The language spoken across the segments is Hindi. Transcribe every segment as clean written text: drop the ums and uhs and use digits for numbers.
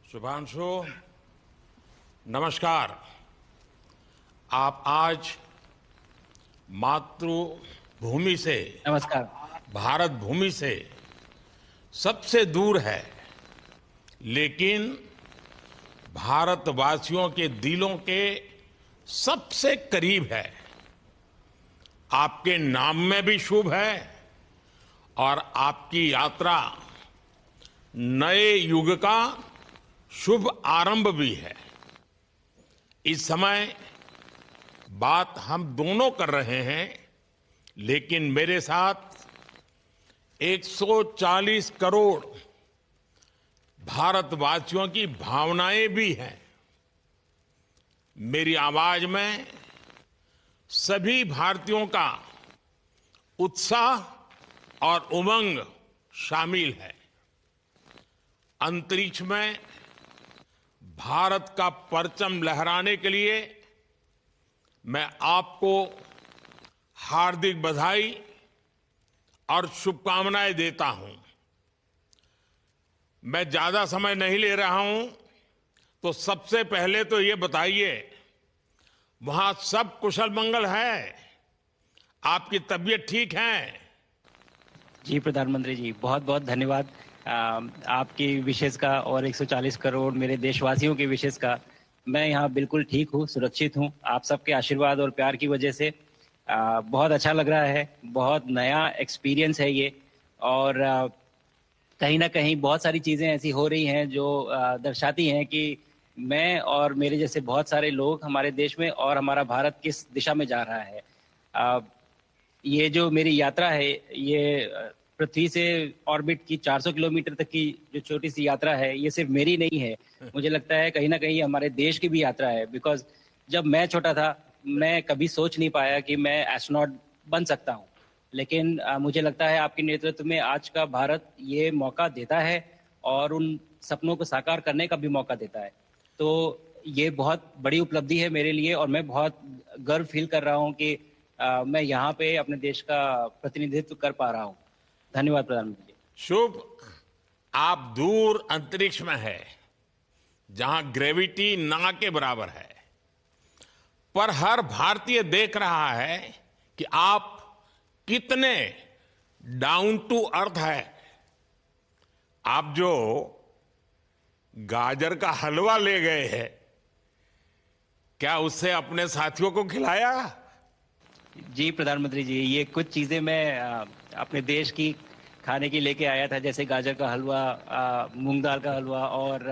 शुभांशु, नमस्कार। आप आज मातृभूमि से, नमस्कार। भारत भूमि से सबसे दूर है, लेकिन भारतवासियों के दिलों के सबसे करीब है। आपके नाम में भी शुभ है और आपकी यात्रा नए युग का शुभ आरंभ भी है। इस समय बात हम दोनों कर रहे हैं, लेकिन मेरे साथ 140 करोड़ भारतवासियों की भावनाएं भी हैं। मेरी आवाज में सभी भारतीयों का उत्साह और उमंग शामिल है। अंतरिक्ष में भारत का परचम लहराने के लिए मैं आपको हार्दिक बधाई और शुभकामनाएं देता हूं। मैं ज्यादा समय नहीं ले रहा हूं, तो सबसे पहले तो ये बताइए, वहां सब कुशल मंगल है? आपकी तबीयत ठीक है? जी प्रधानमंत्री जी, बहुत बहुत धन्यवाद आपकी विशेष का और 140 करोड़ मेरे देशवासियों की विशेष का। मैं यहाँ बिल्कुल ठीक हूँ, सुरक्षित हूँ। आप सबके आशीर्वाद और प्यार की वजह से बहुत अच्छा लग रहा है। बहुत नया एक्सपीरियंस है ये, और कहीं ना कहीं बहुत सारी चीज़ें ऐसी हो रही हैं जो दर्शाती हैं कि मैं और मेरे जैसे बहुत सारे लोग हमारे देश में और हमारा भारत किस दिशा में जा रहा है। ये जो मेरी यात्रा है, ये पृथ्वी से ऑर्बिट की 400 किलोमीटर तक की जो छोटी सी यात्रा है, ये सिर्फ मेरी नहीं है। मुझे लगता है कहीं ना कहीं हमारे देश की भी यात्रा है। बिकॉज जब मैं छोटा था, मैं कभी सोच नहीं पाया कि मैं एस्ट्रोनॉट बन सकता हूँ। लेकिन मुझे लगता है आपके नेतृत्व में आज का भारत ये मौका देता है और उन सपनों को साकार करने का भी मौका देता है। तो ये बहुत बड़ी उपलब्धि है मेरे लिए, और मैं बहुत गर्व फील कर रहा हूँ कि मैं यहाँ पे अपने देश का प्रतिनिधित्व कर पा रहा हूँ। धन्यवाद प्रधानमंत्री जी। शुभ। आप दूर अंतरिक्ष में है, जहां ग्रेविटी ना के बराबर है, पर हर भारतीय देख रहा है कि आप कितने डाउन टू अर्थ है। आप जो गाजर का हलवा ले गए हैं, क्या उससे अपने साथियों को खिलाया? जी प्रधानमंत्री जी, ये कुछ चीज़ें मैं अपने देश की खाने की लेके आया था, जैसे गाजर का हलवा, मूंग दाल का हलवा और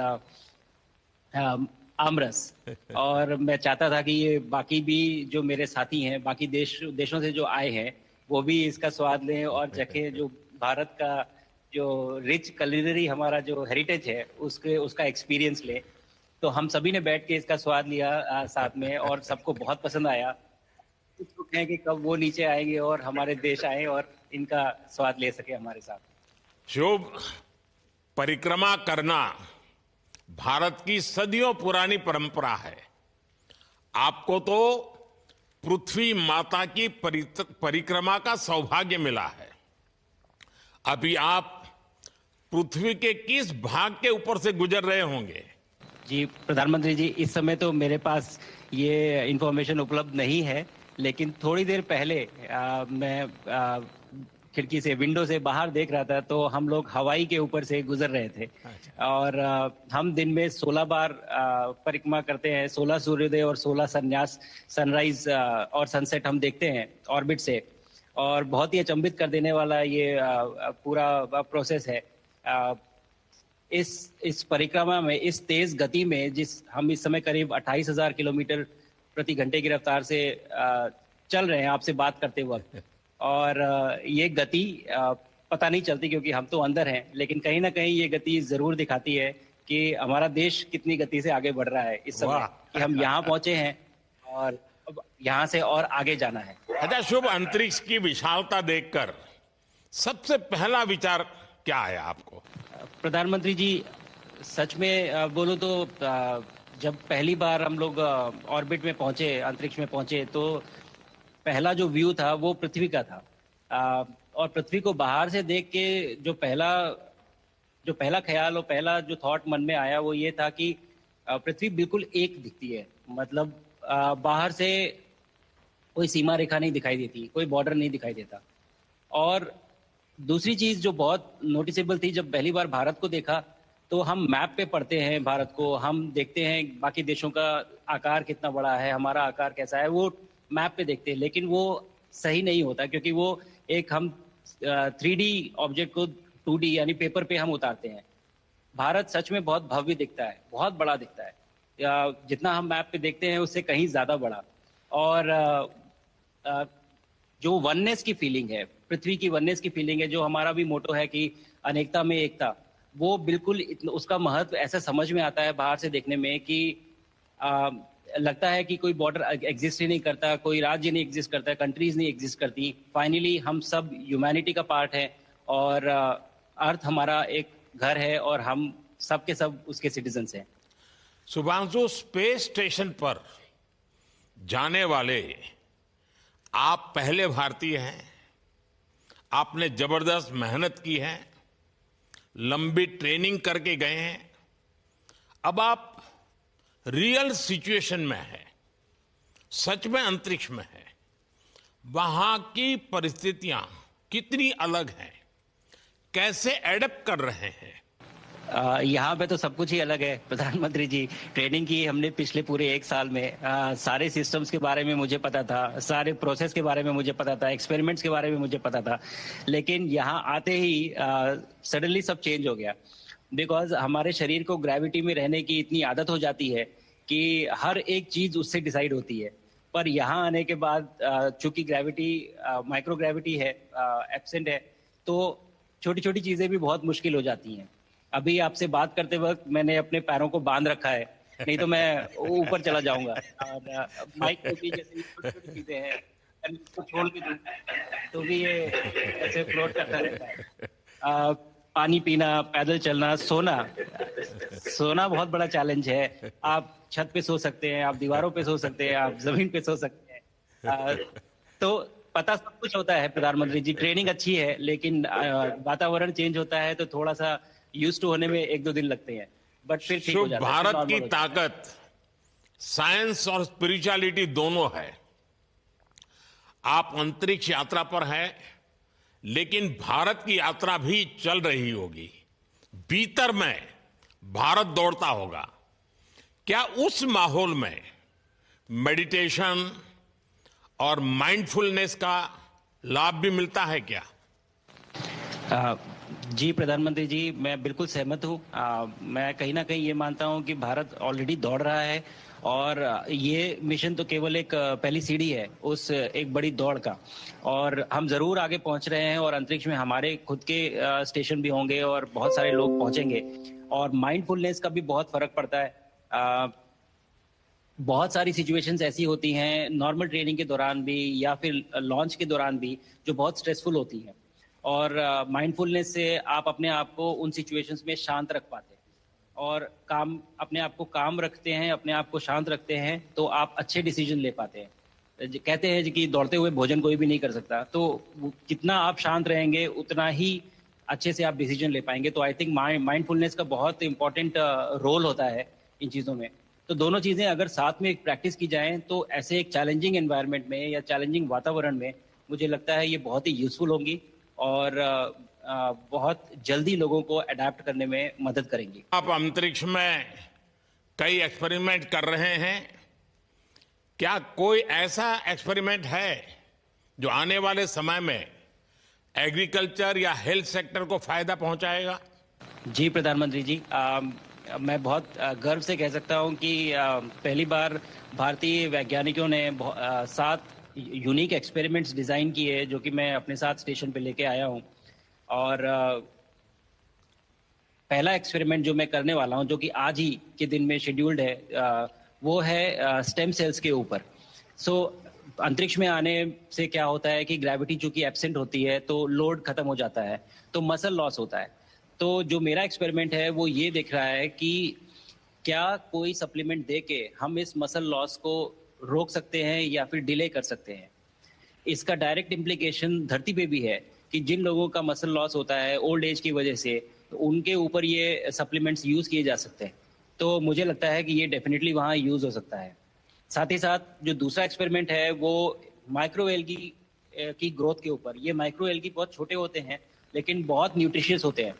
आमरस। और मैं चाहता था कि ये बाकी भी जो मेरे साथी हैं, बाकी देशों से जो आए हैं, वो भी इसका स्वाद लें और चखें। जो भारत का जो रिच कलिनरी हमारा जो हेरिटेज है, उसका एक्सपीरियंस लें। तो हम सभी ने बैठ के इसका स्वाद लिया साथ में, और सबको बहुत पसंद आया। कुछ लोग हैं कि कब वो नीचे आएंगे और हमारे देश आए और इनका स्वाद ले सके हमारे साथ। शुभ। परिक्रमा करना भारत की सदियों पुरानी परंपरा है। आपको तो पृथ्वी माता की परिक्रमा का सौभाग्य मिला है। अभी आप पृथ्वी के किस भाग के ऊपर से गुजर रहे होंगे? जी प्रधानमंत्री जी, इस समय तो मेरे पास ये इंफॉर्मेशन उपलब्ध नहीं है, लेकिन थोड़ी देर पहले मैं खिड़की से, विंडो से बाहर देख रहा था, तो हम लोग हवाई के ऊपर से गुजर रहे थे। और हम दिन में 16 बार परिक्रमा करते हैं, 16 सूर्योदय और 16 संन्यास, सनराइज और सनसेट हम देखते हैं ऑर्बिट से। और बहुत ही अचंभित कर देने वाला ये पूरा प्रोसेस है। इस परिक्रमा में, इस तेज गति में, हम इस समय करीब 28,000 किलोमीटर प्रति घंटे की रफ्तार से चल रहे हैं आपसे बात करते वक्त। और ये गति पता नहीं चलती क्योंकि हम तो अंदर हैं, लेकिन कहीं ना कहीं ये गति जरूर दिखाती है कि हमारा देश कितनी गति से आगे बढ़ रहा है इस समय, कि हम यहाँ पहुंचे हैं और अब यहाँ से और आगे जाना है। अच्छा शुभ, अंतरिक्ष की विशालता देखकर सबसे पहला विचार क्या आया आपको? प्रधानमंत्री जी, सच में बोलो तो जब पहली बार हम लोग ऑर्बिट में पहुंचे, अंतरिक्ष में पहुंचे, तो पहला जो व्यू था वो पृथ्वी का था। और पृथ्वी को बाहर से देख के जो पहला जो पहला ख्याल और पहला जो थॉट मन में आया वो ये था कि पृथ्वी बिल्कुल एक दिखती है। मतलब बाहर से कोई सीमा रेखा नहीं दिखाई देती, कोई बॉर्डर नहीं दिखाई देता। और दूसरी चीज जो बहुत नोटिसेबल थी, जब पहली बार भारत को देखा तो हम मैप पे पढ़ते हैं भारत को, हम देखते हैं बाकी देशों का आकार कितना बड़ा है, हमारा आकार कैसा है, वो मैप पे देखते हैं, लेकिन वो सही नहीं होता क्योंकि वो एक हम 3D ऑब्जेक्ट को 2D यानी पेपर पे हम उतारते हैं। भारत सच में बहुत भव्य दिखता है, बहुत बड़ा दिखता है, जितना हम मैप पे देखते हैं उससे कहीं ज्यादा बड़ा। और जो वननेस की फीलिंग है, पृथ्वी की वननेस की फीलिंग है, जो हमारा भी मोटो है कि अनेकता में एकता, वो बिल्कुल उसका महत्व ऐसा समझ में आता है बाहर से देखने में कि लगता है कि कोई बॉर्डर एग्जिस्ट ही नहीं करता, कोई राज्य नहीं एग्जिस्ट करता, कंट्रीज नहीं एग्जिस्ट करती। फाइनली हम सब ह्यूमैनिटी का पार्ट है और अर्थ हमारा एक घर है और हम सब के सब उसके सिटीजन्स हैं। शुभांशु, स्पेस स्टेशन पर जाने वाले आप पहले भारतीय हैं। आपने जबरदस्त मेहनत की है, लंबी ट्रेनिंग करके गए हैं। अब आप रियल सिचुएशन में है, सच में अंतरिक्ष में है। वहां की परिस्थितियां कितनी अलग हैं, कैसे एडप्ट कर रहे हैं? यहाँ पे तो सब कुछ ही अलग है प्रधानमंत्री जी। ट्रेनिंग की हमने पिछले पूरे 1 साल में, सारे सिस्टम्स के बारे में मुझे पता था, सारे प्रोसेस के बारे में मुझे पता था, एक्सपेरिमेंट्स के बारे में मुझे पता था, लेकिन यहाँ आते ही सडनली सब चेंज हो गया। बिकॉज हमारे शरीर को ग्रेविटी में रहने की इतनी आदत हो जाती है कि हर एक चीज उससे डिसाइड होती है। पर यहाँ आने के बाद चूंकि ग्रेविटी माइक्रो ग्रेविटी है, एब्सेंट है, तो छोटी छोटी चीजें भी बहुत मुश्किल हो जाती हैं। अभी आपसे बात करते वक्त मैंने अपने पैरों को बांध रखा है, नहीं तो मैं ऊपर चला जाऊंगा। और माइक पे भी जैसे छोटी छोटी चीजें हैं, अगर इसको छोड़ के दूं तो भी ये ऐसे फ्लोट करता रहता है। पानी पीना, पैदल चलना, सोना बहुत बड़ा चैलेंज है। आप छत पे सो सकते हैं, आप दीवारों पे सो सकते हैं, आप जमीन पे सो सकते हैं। तो पता सब कुछ होता है प्रधानमंत्री जी, ट्रेनिंग अच्छी है, लेकिन वातावरण चेंज होता है तो थोड़ा सा यूज टू होने में 1-2 दिन लगते हैं, बट फिर ठीक हो जाता है। भारत की ताकत साइंस और स्पिरिचुअलिटी दोनों है। आप अंतरिक्ष यात्रा पर हैं, लेकिन भारत की यात्रा भी चल रही होगी। भीतर में भारत दौड़ता होगा। क्या उस माहौल में मेडिटेशन और माइंडफुलनेस का लाभ भी मिलता है क्या? जी प्रधानमंत्री जी, मैं बिल्कुल सहमत हूँ। मैं कहीं ना कहीं ये मानता हूँ कि भारत ऑलरेडी दौड़ रहा है और ये मिशन तो केवल एक पहली सीढ़ी है उस एक बड़ी दौड़ का। और हम जरूर आगे पहुंच रहे हैं और अंतरिक्ष में हमारे खुद के स्टेशन भी होंगे और बहुत सारे लोग पहुंचेंगे। और माइंडफुलनेस का भी बहुत फर्क पड़ता है। बहुत सारी सिचुएशंस ऐसी होती हैं नॉर्मल ट्रेनिंग के दौरान भी या फिर लॉन्च के दौरान भी, जो बहुत स्ट्रेसफुल होती हैं। और माइंडफुलनेस से आप अपने आप को उन सिचुएशंस में शांत रख पाते हैं और अपने आप को काम रखते हैं, अपने आप को शांत रखते हैं, तो आप अच्छे डिसीजन ले पाते हैं। कहते हैं कि दौड़ते हुए भोजन कोई भी नहीं कर सकता, तो जितना आप शांत रहेंगे उतना ही अच्छे से आप डिसीजन ले पाएंगे। तो आई थिंक माइंडफुलनेस का बहुत इंपॉर्टेंट रोल होता है इन चीज़ों में। तो दोनों चीज़ें अगर साथ में प्रैक्टिस की जाएं तो ऐसे एक चैलेंजिंग एनवायरनमेंट में या चैलेंजिंग वातावरण में मुझे लगता है ये बहुत ही यूजफुल होंगी और बहुत जल्दी लोगों को अडेप्ट करने में मदद करेंगी। आप अंतरिक्ष में कई एक्सपेरिमेंट कर रहे हैं। क्या कोई ऐसा एक्सपेरिमेंट है जो आने वाले समय में एग्रीकल्चर या हेल्थ सेक्टर को फायदा पहुंचाएगा? जी प्रधानमंत्री जी, मैं बहुत गर्व से कह सकता हूं कि पहली बार भारतीय वैज्ञानिकों ने 7 यूनिक एक्सपेरिमेंट्स डिजाइन किए जो कि मैं अपने साथ स्टेशन पे लेके आया हूं। और पहला एक्सपेरिमेंट जो मैं करने वाला हूं, जो कि आज ही के दिन में शेड्यूल्ड है, वो है स्टेम सेल्स के ऊपर। अंतरिक्ष में आने से क्या होता है कि ग्रेविटी चूंकि एब्सेंट होती है तो लोड खत्म हो जाता है, तो मसल लॉस होता है। तो जो मेरा एक्सपेरिमेंट है वो ये देख रहा है कि क्या कोई सप्लीमेंट दे के हम इस मसल लॉस को रोक सकते हैं या फिर डिले कर सकते हैं। इसका डायरेक्ट इम्प्लीकेशन धरती पे भी है कि जिन लोगों का मसल लॉस होता है ओल्ड एज की वजह से तो उनके ऊपर ये सप्लीमेंट्स यूज किए जा सकते हैं। तो मुझे लगता है कि ये डेफिनेटली वहाँ यूज हो सकता है। साथ ही साथ जो दूसरा एक्सपेरिमेंट है वो माइक्रो एल्गी की ग्रोथ के ऊपर। ये माइक्रो एल्गी बहुत छोटे होते हैं लेकिन बहुत न्यूट्रिशियस होते हैं।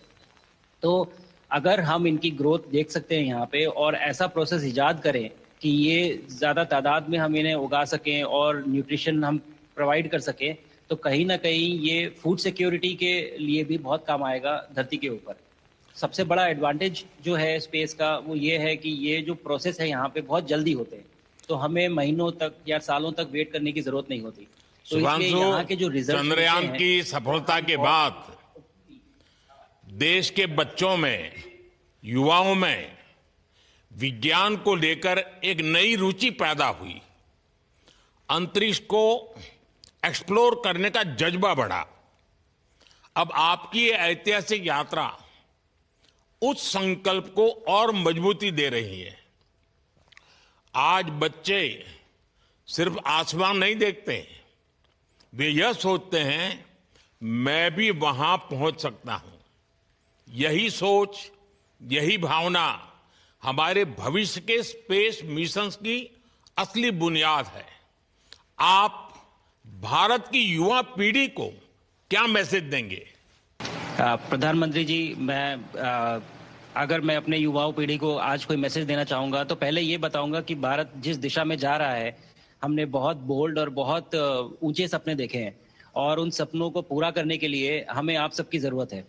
तो अगर हम इनकी ग्रोथ देख सकते हैं यहाँ पे और ऐसा प्रोसेस इजाद करें कि ये ज़्यादा तादाद में हम इन्हें उगा सकें और न्यूट्रिशन हम प्रोवाइड कर सकें, तो कहीं ना कहीं ये फूड सिक्योरिटी के लिए भी बहुत काम आएगा धरती के ऊपर। सबसे बड़ा एडवांटेज जो है स्पेस का वो ये है कि ये जो प्रोसेस है यहाँ पे बहुत जल्दी होते हैं, तो हमें महीनों तक या सालों तक वेट करने की जरूरत नहीं होती। तो इसलिए शुभांशु, यहाँ के जो रिजल्ट चंद्रयान की सफलता के बाद देश के बच्चों में, युवाओं में विज्ञान को लेकर एक नई रुचि पैदा हुई। अंतरिक्ष को एक्सप्लोर करने का जज्बा बढ़ा। अब आपकी ये ऐतिहासिक यात्रा उस संकल्प को और मजबूती दे रही है। आज बच्चे सिर्फ आसमान नहीं देखते, वे यह सोचते हैं मैं भी वहां पहुंच सकता हूं। यही सोच, यही भावना हमारे भविष्य के स्पेस मिशंस की असली बुनियाद है। आप भारत की युवा पीढ़ी को क्या मैसेज देंगे? प्रधानमंत्री जी, अगर मैं अपने युवाओं पीढ़ी को आज कोई मैसेज देना चाहूंगा तो पहले ये बताऊंगा कि भारत जिस दिशा में जा रहा है, हमने बहुत बोल्ड और बहुत ऊंचे सपने देखे हैं और उन सपनों को पूरा करने के लिए हमें आप सबकी जरूरत है।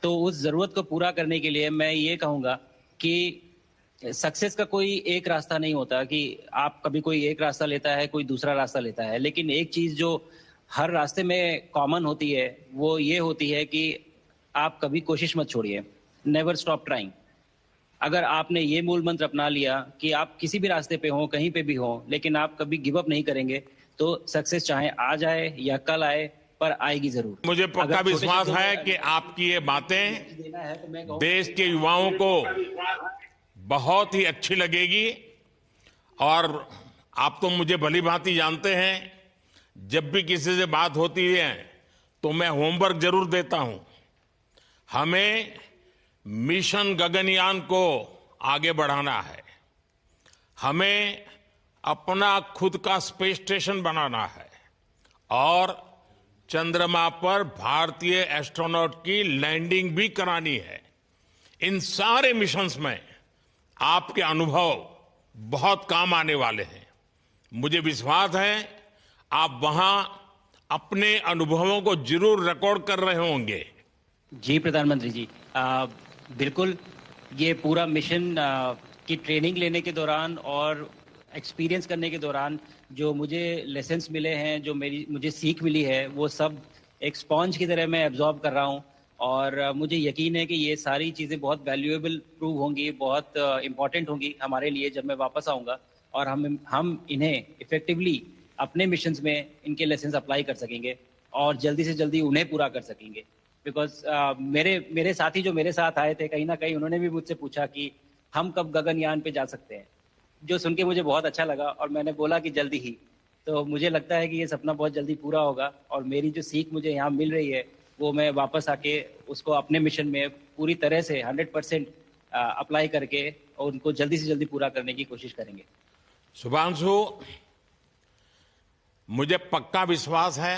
तो उस जरूरत को पूरा करने के लिए मैं ये कहूंगा कि सक्सेस का कोई एक रास्ता नहीं होता कि आप कभी कोई एक रास्ता लेता है, कोई दूसरा रास्ता लेता है, लेकिन एक चीज जो हर रास्ते में कॉमन होती है वो ये होती है कि आप कभी कोशिश मत छोड़िए। Never stop trying. अगर आपने ये मूल मंत्र अपना लिया कि आप किसी भी रास्ते पे हो, कहीं पे भी हो, लेकिन आप कभी गिव अप नहीं करेंगे, तो सक्सेस चाहे आज आए या कल आए, पर आएगी जरूर। मुझे पक्का विश्वास है कि आपकी ये बातें देश के युवाओं को बहुत ही अच्छी लगेगी। और आप तो मुझे भली भांति जानते हैं, जब भी किसी से बात होती है तो मैं होमवर्क जरूर देता हूं। हमें मिशन गगनयान को आगे बढ़ाना है, हमें अपना खुद का स्पेस स्टेशन बनाना है और चंद्रमा पर भारतीय एस्ट्रोनॉट की लैंडिंग भी करानी है। इन सारे मिशंस में आपके अनुभव बहुत काम आने वाले हैं। मुझे विश्वास है आप वहां अपने अनुभवों को जरूर रिकॉर्ड कर रहे होंगे। जी प्रधानमंत्री जी, बिल्कुल। ये पूरा मिशन की ट्रेनिंग लेने के दौरान और एक्सपीरियंस करने के दौरान जो मुझे लेसन्स मिले हैं, जो मुझे सीख मिली है, वो सब एक स्पॉन्ज की तरह मैं एब्जॉर्ब कर रहा हूँ। और मुझे यकीन है कि ये सारी चीज़ें बहुत वैल्यूएबल प्रूव होंगी, बहुत इम्पॉर्टेंट होंगी हमारे लिए जब मैं वापस आऊँगा और हम इन्हें इफेक्टिवली अपने मिशंस में इनके लेसन्स अप्लाई कर सकेंगे और जल्दी से जल्दी उन्हें पूरा कर सकेंगे। बिकॉज मेरे साथी जो मेरे साथ आए थे, कहीं ना कहीं उन्होंने भी मुझसे पूछा कि हम कब गगनयान पे जा सकते हैं, जो सुन के मुझे बहुत अच्छा लगा और मैंने बोला कि जल्दी ही। तो मुझे लगता है कि ये सपना बहुत जल्दी पूरा होगा और मेरी जो सीख मुझे यहाँ मिल रही है वो मैं वापस आके उसको अपने मिशन में पूरी तरह से 100% अप्लाई करके और उनको जल्दी से जल्दी पूरा करने की कोशिश करेंगे। शुभांशु, मुझे पक्का विश्वास है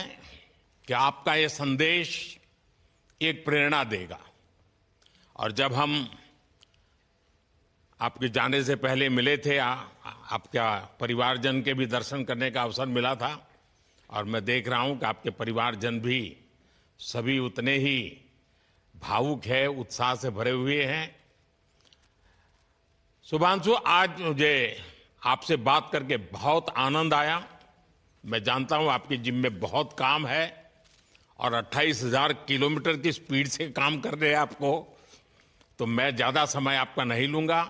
कि आपका ये संदेश एक प्रेरणा देगा। और जब हम आपके जाने से पहले मिले थे, आपका परिवारजन के भी दर्शन करने का अवसर मिला था और मैं देख रहा हूं कि आपके परिवारजन भी सभी उतने ही भावुक है, उत्साह से भरे हुए हैं। शुभांशु, आज मुझे आपसे बात करके बहुत आनंद आया। मैं जानता हूं आपकी जिम में बहुत काम है और 28,000 किलोमीटर की स्पीड से काम कर रहे हैं आपको, तो मैं ज्यादा समय आपका नहीं लूंगा।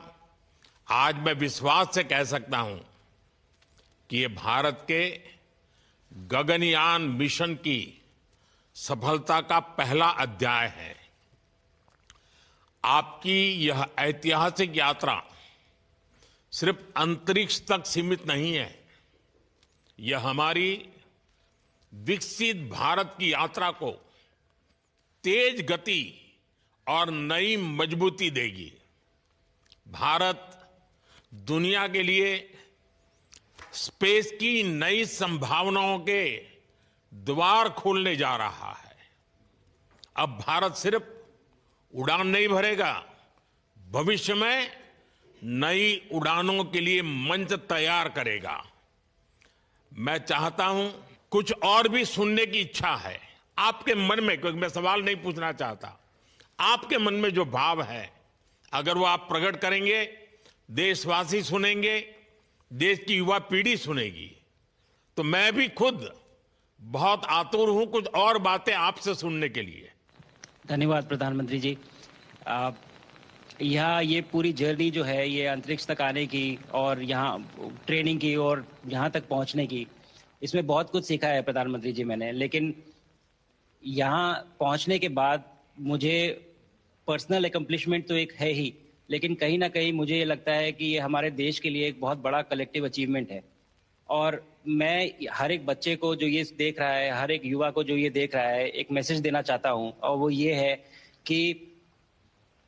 आज मैं विश्वास से कह सकता हूं कि ये भारत के गगनयान मिशन की सफलता का पहला अध्याय है। आपकी यह ऐतिहासिक यात्रा सिर्फ अंतरिक्ष तक सीमित नहीं है, यह हमारी विकसित भारत की यात्रा को तेज गति और नई मजबूती देगी। भारत दुनिया के लिए स्पेस की नई संभावनाओं के द्वार खोलने जा रहा है। अब भारत सिर्फ उड़ान नहीं भरेगा, भविष्य में नई उड़ानों के लिए मंच तैयार करेगा। मैं चाहता हूं, कुछ और भी सुनने की इच्छा है आपके मन में, क्योंकि मैं सवाल नहीं पूछना चाहता, आपके मन में जो भाव है अगर वो आप प्रकट करेंगे, देशवासी सुनेंगे, देश की युवा पीढ़ी सुनेगी, तो मैं भी खुद बहुत आतुर हूं कुछ और बातें आपसे सुनने के लिए। धन्यवाद प्रधानमंत्री जी। यहाँ ये पूरी जर्नी जो है, ये अंतरिक्ष तक आने की और यहाँ ट्रेनिंग की और यहाँ तक पहुँचने की, इसमें बहुत कुछ सीखा है प्रधानमंत्री जी मैंने। लेकिन यहाँ पहुँचने के बाद मुझे पर्सनल एकम्प्लिशमेंट तो एक है ही, लेकिन कहीं ना कहीं मुझे ये लगता है कि ये हमारे देश के लिए एक बहुत बड़ा कलेक्टिव अचीवमेंट है। और मैं हर एक बच्चे को जो ये देख रहा है, हर एक युवा को जो ये देख रहा है, एक मैसेज देना चाहता हूँ, और वो ये है कि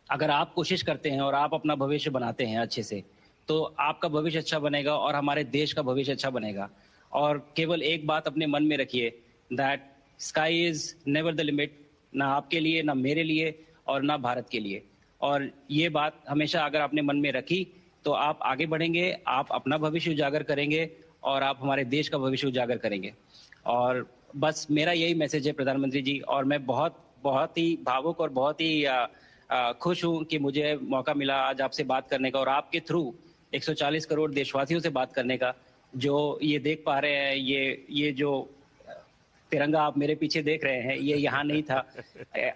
अगर आप कोशिश करते हैं और आप अपना भविष्य बनाते हैं अच्छे से, तो आपका भविष्य अच्छा बनेगा और हमारे देश का भविष्य अच्छा बनेगा। और केवल एक बात अपने मन में रखिए, that sky is never the limit, ना आपके लिए, ना मेरे लिए और ना भारत के लिए। और ये बात हमेशा अगर आपने मन में रखी तो आप आगे बढ़ेंगे, आप अपना भविष्य उजागर करेंगे और आप हमारे देश का भविष्य उजागर करेंगे। और बस मेरा यही मैसेज है प्रधानमंत्री जी। और मैं बहुत ही भावुक और बहुत ही खुश हूं कि मुझे मौका मिला आज आपसे बात करने का और आपके थ्रू 140 करोड़ देशवासियों से बात करने का। जो ये देख पा रहे हैं, ये जो तिरंगा आप मेरे पीछे देख रहे हैं, ये यहाँ नहीं था।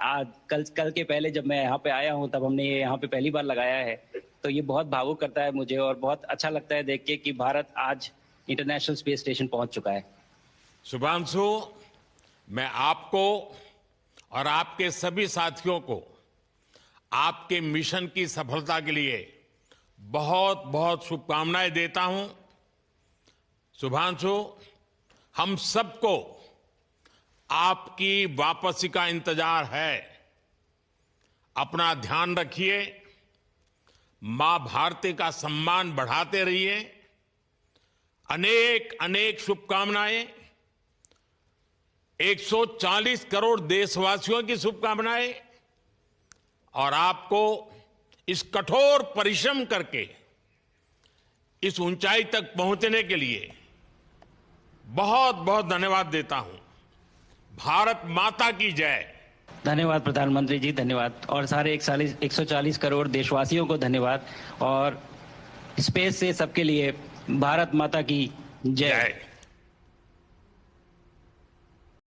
आज कल के पहले जब मैं यहाँ पे आया हूँ तब हमने ये यहाँ पे पहली बार लगाया है। तो ये बहुत भावुक करता है मुझे और बहुत अच्छा लगता है देख के कि भारत आज इंटरनेशनल स्पेस स्टेशन पहुंच चुका है। शुभांशु, मैं आपको और आपके सभी साथियों को आपके मिशन की सफलता के लिए बहुत बहुत शुभकामनाएं देता हूं। शुभांशु, हम सबको आपकी वापसी का इंतजार है। अपना ध्यान रखिए, मां भारती का सम्मान बढ़ाते रहिए। अनेक अनेक शुभकामनाएं, 140 करोड़ देशवासियों की शुभकामनाएं, और आपको इस कठोर परिश्रम करके इस ऊंचाई तक पहुंचने के लिए बहुत बहुत धन्यवाद देता हूं। भारत माता की जय। धन्यवाद प्रधानमंत्री जी, धन्यवाद। और सारे 140 करोड़ देशवासियों को धन्यवाद। और स्पेस से सबके लिए भारत माता की जय।